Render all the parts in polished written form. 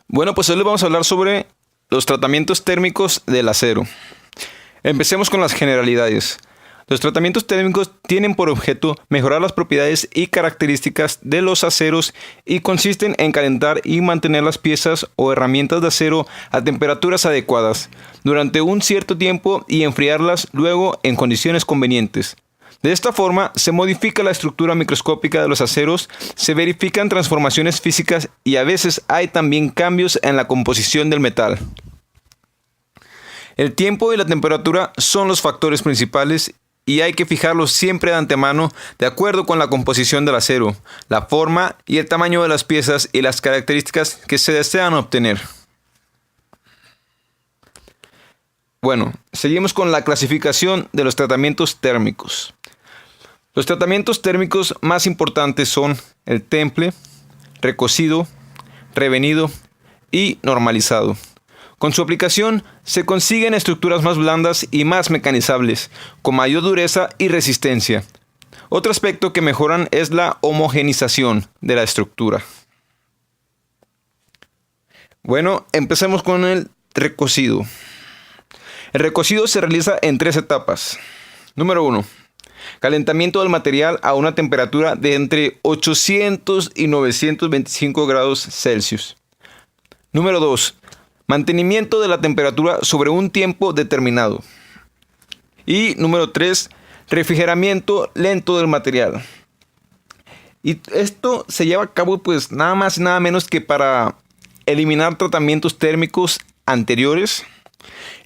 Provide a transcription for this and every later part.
Bueno, pues hoy les vamos a hablar sobre los tratamientos térmicos del acero. Empecemos con las generalidades. Los tratamientos térmicos tienen por objeto mejorar las propiedades y características de los aceros y consisten en calentar y mantener las piezas o herramientas de acero a temperaturas adecuadas durante un cierto tiempo y enfriarlas luego en condiciones convenientes. De esta forma, se modifica la estructura microscópica de los aceros, se verifican transformaciones físicas y a veces hay también cambios en la composición del metal. El tiempo y la temperatura son los factores principales y hay que fijarlos siempre de antemano de acuerdo con la composición del acero, la forma y el tamaño de las piezas y las características que se desean obtener. Bueno, seguimos con la clasificación de los tratamientos térmicos. Los tratamientos térmicos más importantes son el temple, recocido, revenido y normalizado. Con su aplicación se consiguen estructuras más blandas y más mecanizables, con mayor dureza y resistencia. Otro aspecto que mejoran es la homogenización de la estructura. Bueno, empecemos con el recocido. El recocido se realiza en 3 etapas. Número 1. Calentamiento del material a una temperatura de entre 800 y 925 grados Celsius. Número 2. Mantenimiento de la temperatura sobre un tiempo determinado. Y número 3. Refrigeramiento lento del material. Y esto se lleva a cabo pues nada más y nada menos que para eliminar tratamientos térmicos anteriores,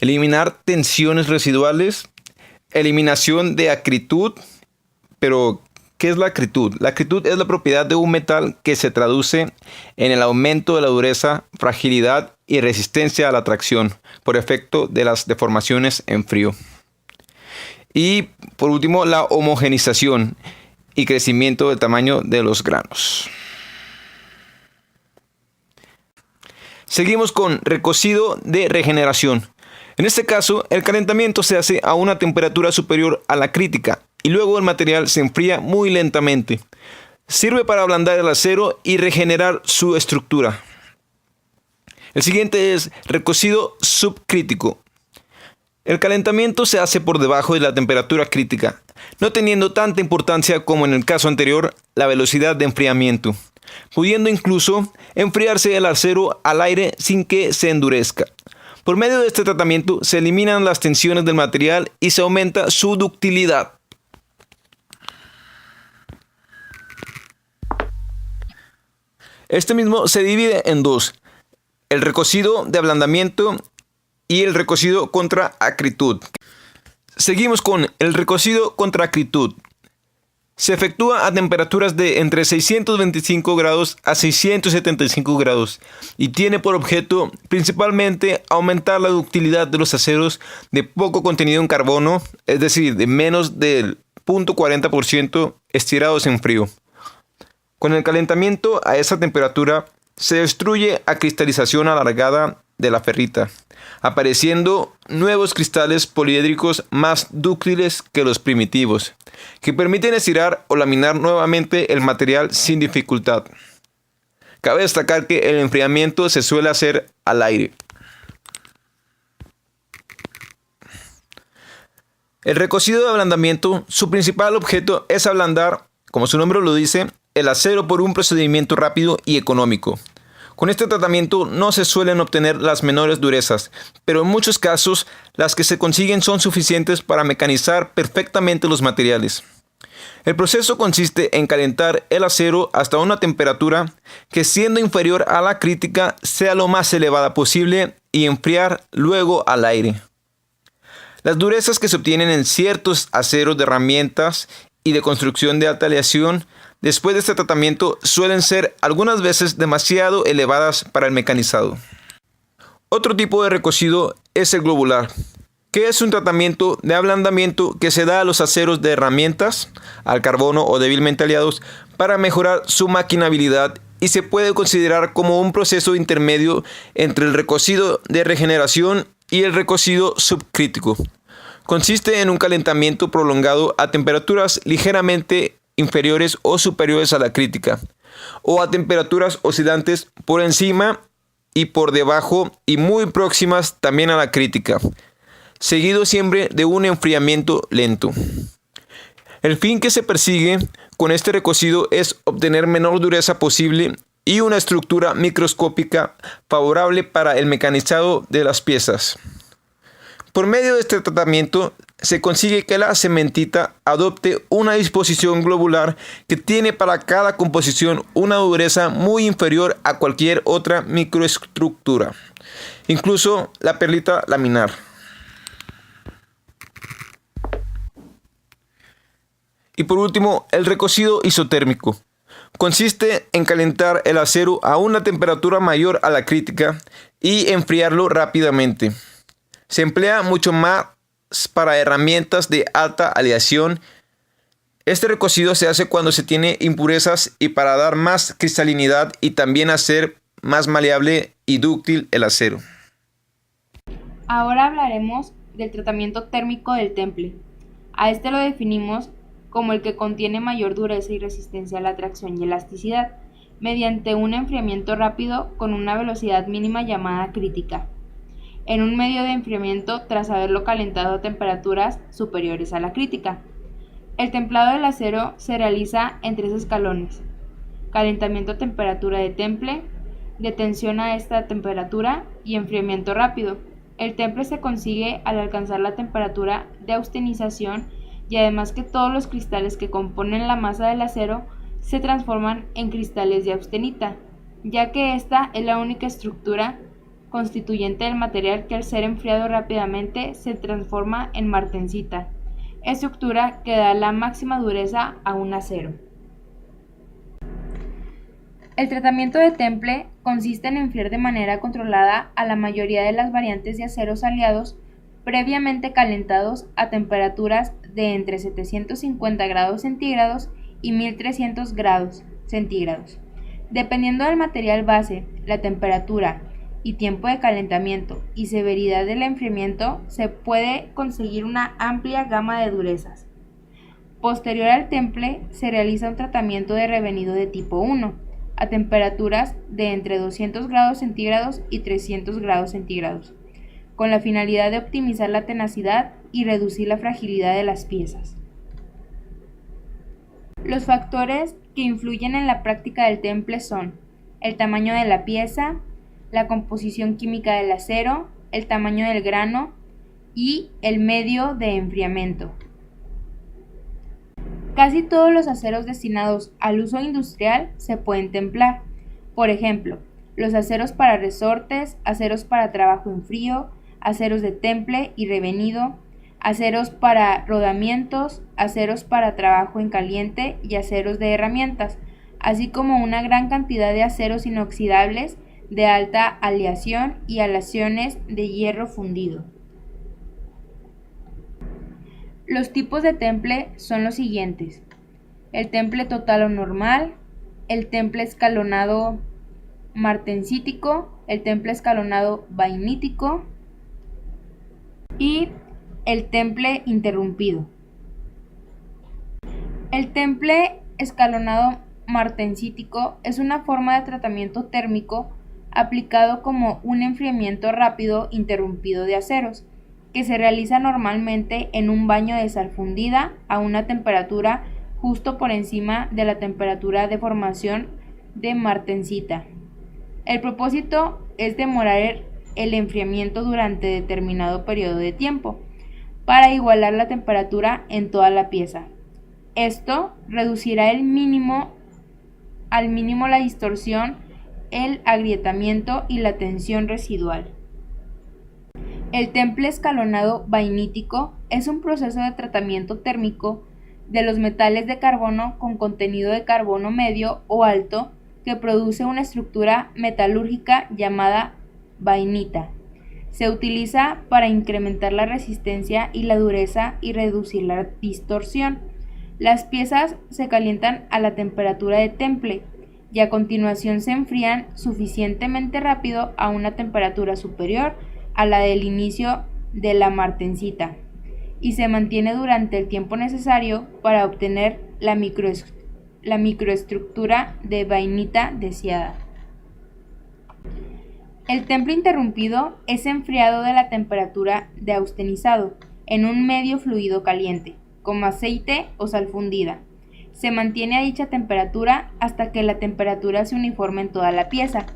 eliminar tensiones residuales, eliminación de acritud. Pero, ¿qué es la acritud? La acritud es la propiedad de un metal que se traduce en el aumento de la dureza, fragilidad y resistencia a la tracción por efecto de las deformaciones en frío. Y por último, la homogenización y crecimiento del tamaño de los granos. Seguimos con recocido de regeneración. En este caso, el calentamiento se hace a una temperatura superior a la crítica y luego el material se enfría muy lentamente. Sirve para ablandar el acero y regenerar su estructura. El siguiente es recocido subcrítico. El calentamiento se hace por debajo de la temperatura crítica, no teniendo tanta importancia como en el caso anterior la velocidad de enfriamiento, pudiendo incluso enfriarse el acero al aire sin que se endurezca. Por medio de este tratamiento se eliminan las tensiones del material y se aumenta su ductilidad. Este mismo se divide en 2, el recocido de ablandamiento y el recocido contra acritud. Seguimos con el recocido contra acritud. Se efectúa a temperaturas de entre 625 grados a 675 grados y tiene por objeto principalmente aumentar la ductilidad de los aceros de poco contenido en carbono, es decir, de menos del 0.40% estirados en frío. Con el calentamiento a esa temperatura se destruye a cristalización alargada de la ferrita, apareciendo nuevos cristales poliédricos más dúctiles que los primitivos, que permiten estirar o laminar nuevamente el material sin dificultad. Cabe destacar que el enfriamiento se suele hacer al aire. El recocido de ablandamiento, su principal objeto es ablandar, como su nombre lo dice, el acero por un procedimiento rápido y económico. Con este tratamiento no se suelen obtener las menores durezas, pero en muchos casos las que se consiguen son suficientes para mecanizar perfectamente los materiales. El proceso consiste en calentar el acero hasta una temperatura que, siendo inferior a la crítica, sea lo más elevada posible y enfriar luego al aire. Las durezas que se obtienen en ciertos aceros de herramientas y de construcción de alta aleación después de este tratamiento suelen ser algunas veces demasiado elevadas para el mecanizado. Otro tipo de recocido es el globular, que es un tratamiento de ablandamiento que se da a los aceros de herramientas, al carbono o débilmente aliados, para mejorar su maquinabilidad y se puede considerar como un proceso intermedio entre el recocido de regeneración y el recocido subcrítico. Consiste en un calentamiento prolongado a temperaturas ligeramente inferiores o superiores a la crítica, o a temperaturas oscilantes por encima y por debajo y muy próximas también a la crítica, seguido siempre de un enfriamiento lento. El fin que se persigue con este recocido es obtener menor dureza posible y una estructura microscópica favorable para el mecanizado de las piezas. Por medio de este tratamiento se consigue que la cementita adopte una disposición globular que tiene para cada composición una dureza muy inferior a cualquier otra microestructura, incluso la perlita laminar. Y por último, el recocido isotérmico. Consiste en calentar el acero a una temperatura mayor a la crítica y enfriarlo rápidamente. Se emplea mucho más para herramientas de alta aleación. Este recocido se hace cuando se tiene impurezas y para dar más cristalinidad y también hacer más maleable y dúctil el acero. Ahora hablaremos del tratamiento térmico del temple. A este lo definimos como el que contiene mayor dureza y resistencia a la tracción y elasticidad, mediante un enfriamiento rápido con una velocidad mínima llamada crítica, en un medio de enfriamiento tras haberlo calentado a temperaturas superiores a la crítica. El templado del acero se realiza en 3 escalones: calentamiento a temperatura de temple, detención a esta temperatura y enfriamiento rápido. El temple se consigue al alcanzar la temperatura de austenización y además que todos los cristales que componen la masa del acero se transforman en cristales de austenita, ya que esta es la única estructura constituyente del material que al ser enfriado rápidamente se transforma en martensita, estructura que da la máxima dureza a un acero. El tratamiento de temple consiste en enfriar de manera controlada a la mayoría de las variantes de aceros aliados previamente calentados a temperaturas de entre 750 grados centígrados y 1300 grados centígrados. Dependiendo del material base, la temperatura y tiempo de calentamiento y severidad del enfriamiento, se puede conseguir una amplia gama de durezas. Posterior al temple, se realiza un tratamiento de revenido de tipo 1, a temperaturas de entre 200 grados centígrados y 300 grados centígrados, con la finalidad de optimizar la tenacidad y reducir la fragilidad de las piezas. Los factores que influyen en la práctica del temple son el tamaño de la pieza, la composición química del acero, el tamaño del grano y el medio de enfriamiento. Casi todos los aceros destinados al uso industrial se pueden templar. Por ejemplo, los aceros para resortes, aceros para trabajo en frío, aceros de temple y revenido, aceros para rodamientos, aceros para trabajo en caliente y aceros de herramientas, así como una gran cantidad de aceros inoxidables de alta aleación y aleaciones de hierro fundido. Los tipos de temple son los siguientes: el temple total o normal, el temple escalonado martensítico, el temple escalonado vainítico y el temple interrumpido. El temple escalonado martensítico es una forma de tratamiento térmico aplicado como un enfriamiento rápido interrumpido de aceros, que se realiza normalmente en un baño de sal fundida a una temperatura justo por encima de la temperatura de formación de martensita. El propósito es demorar el enfriamiento durante determinado periodo de tiempo para igualar la temperatura en toda la pieza. Esto reducirá al mínimo la distorsión, el agrietamiento y la tensión residual. El temple escalonado vainítico es un proceso de tratamiento térmico de los metales de carbono con contenido de carbono medio o alto que produce una estructura metalúrgica llamada vainita. Se utiliza para incrementar la resistencia y la dureza y reducir la distorsión. Las piezas se calientan a la temperatura de temple y a continuación se enfrían suficientemente rápido a una temperatura superior a la del inicio de la martensita y se mantiene durante el tiempo necesario para obtener la microestructura de vainita deseada. El temple interrumpido es enfriado de la temperatura de austenizado en un medio fluido caliente, como aceite o sal fundida. Se mantiene a dicha temperatura hasta que la temperatura se uniforme en toda la pieza.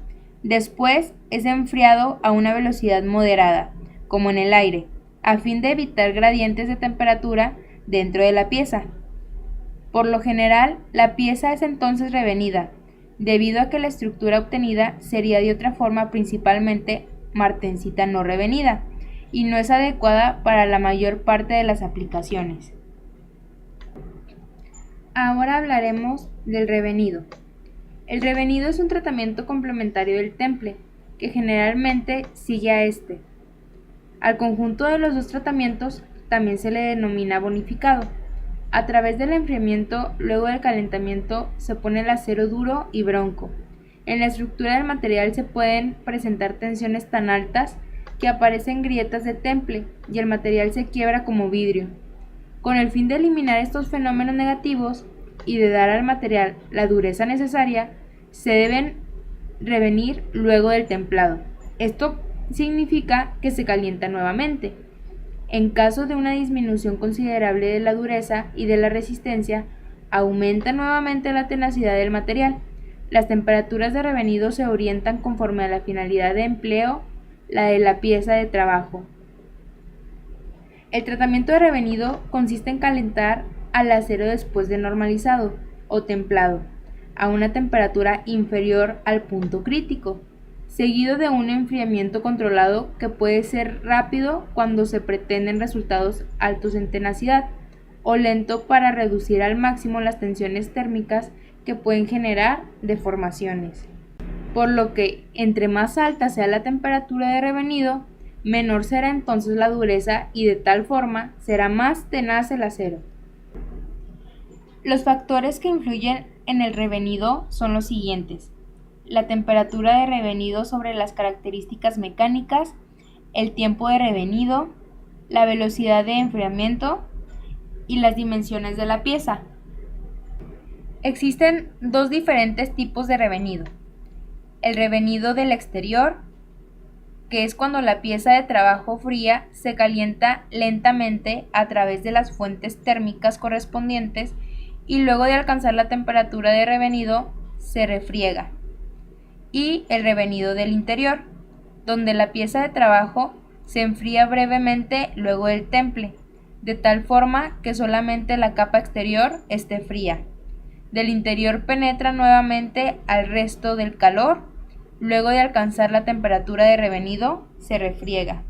Después es enfriado a una velocidad moderada, como en el aire, a fin de evitar gradientes de temperatura dentro de la pieza. Por lo general, la pieza es entonces revenida, debido a que la estructura obtenida sería de otra forma, principalmente martensita no revenida, y no es adecuada para la mayor parte de las aplicaciones. Ahora hablaremos del revenido. El revenido es un tratamiento complementario del temple, que generalmente sigue a este. Al conjunto de los dos tratamientos también se le denomina bonificado. A través del enfriamiento, luego del calentamiento, se pone el acero duro y bronco. En la estructura del material se pueden presentar tensiones tan altas que aparecen grietas de temple y el material se quiebra como vidrio. Con el fin de eliminar estos fenómenos negativos y de dar al material la dureza necesaria, se deben revenir luego del templado. Esto significa que se calienta nuevamente. En caso de una disminución considerable de la dureza y de la resistencia, aumenta nuevamente la tenacidad del material. Las temperaturas de revenido se orientan conforme a la finalidad de empleo, la de la pieza de trabajo. El tratamiento de revenido consiste en calentar al acero después de normalizado o templado, a una temperatura inferior al punto crítico, seguido de un enfriamiento controlado que puede ser rápido cuando se pretenden resultados altos en tenacidad o lento para reducir al máximo las tensiones térmicas que pueden generar deformaciones. Por lo que entre más alta sea la temperatura de revenido, menor será entonces la dureza y de tal forma será más tenaz el acero. Los factores que influyen en el revenido son los siguientes: la temperatura de revenido sobre las características mecánicas, el tiempo de revenido, la velocidad de enfriamiento y las dimensiones de la pieza. Existen dos diferentes tipos de revenido: el revenido del exterior, que es cuando la pieza de trabajo fría se calienta lentamente a través de las fuentes térmicas correspondientes y luego de alcanzar la temperatura de revenido se refriega. Y el revenido del interior, donde la pieza de trabajo se enfría brevemente luego del temple, de tal forma que solamente la capa exterior esté fría. Del interior penetra nuevamente al resto del calor, luego de alcanzar la temperatura de revenido se refriega.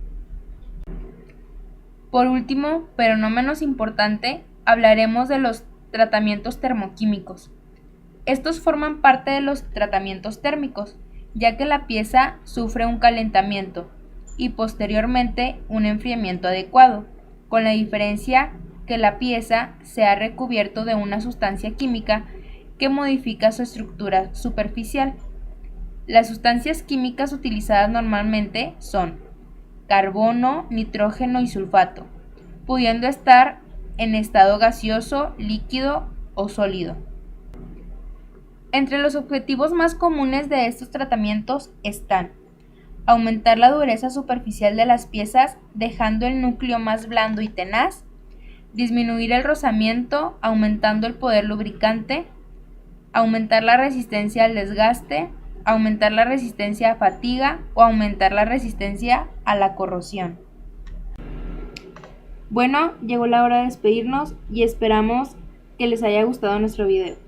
Por último, pero no menos importante, hablaremos de los tratamientos termoquímicos. Estos forman parte de los tratamientos térmicos, ya que la pieza sufre un calentamiento y posteriormente un enfriamiento adecuado, con la diferencia que la pieza se ha recubierto de una sustancia química que modifica su estructura superficial. Las sustancias químicas utilizadas normalmente son carbono, nitrógeno y sulfato, pudiendo estar en estado gaseoso, líquido o sólido. Entre los objetivos más comunes de estos tratamientos están: aumentar la dureza superficial de las piezas dejando el núcleo más blando y tenaz, disminuir el rozamiento aumentando el poder lubricante, aumentar la resistencia al desgaste, aumentar la resistencia a fatiga o aumentar la resistencia a la corrosión. Bueno, llegó la hora de despedirnos y esperamos que les haya gustado nuestro video.